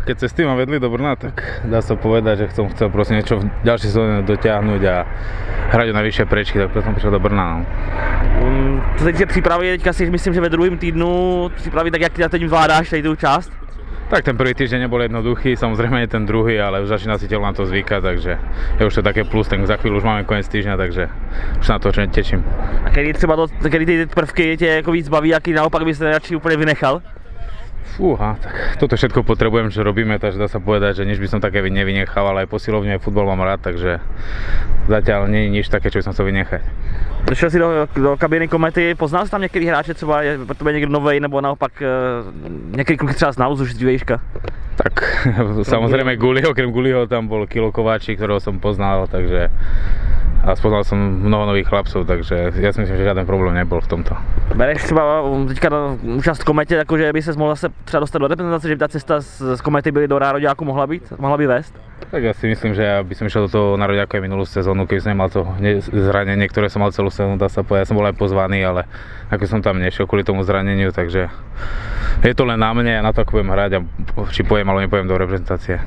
keď cez tým ma vedli do Brna, tak dá sa povedať, že som chcel proste niečo v ďalšej sezóne dotiahnuť a hrať o najvyššie prečky, tak preto som prišiel do Brna. No. Co teď přípravy, teďka si myslím, že ve druhém týdnu přípravy, tak jak ty teď vládáš tady tu část? Tak ten prvý týždeň nebol jednoduchý, samozrejme nie ten druhý, ale už začína si telo na to zvykať, takže je už to také plus, tak za chvíľu už máme koniec týždňa, takže už na to teším. A kedy třeba kedy ty prvky tě jako víc baví, jaký naopak bys radši úplně vynechal? Fúha, tak toto všetko potrebujem, čo robíme, takže dá sa povedať, že nič by som také nevynechal, ale aj posilovne, aj futbal mám rád, takže zatiaľ nie je nič také, čo by som chcel vynechať. Došel si do kabiny Komety, poznal jsi tam některý hráče, třeba je pro tebe někdo novej, nebo naopak některý kluky třeba znal už z dřívějška? Tak samozrejme Guliho, okrem Guliho tam bol Kilo Kováčik, ktorého som poznal, takže a spoznal som mnoho nových chlapcov, takže ja si myslím, že žiaden problém nebol v tomto. Bereš třeba teďka účast v Kometě, jakože by ses mohl zase třeba dostat do reprezentace, že by ta cesta z Komety byly do nároďáku mohla by vést? Tak ja si myslím, že ja by som išiel do toho nároďáku aj minulú sezónu, keby som nemal to zranenie, ktoré som mal celú sezónu, dá sa povedať. Ja som bol aj pozvaný, ale ako som tam nešiel kvôli tomu zraneniu, takže je to len na mne a na to, ako budem hrať a či pojem alebo nepojem do reprezentácie.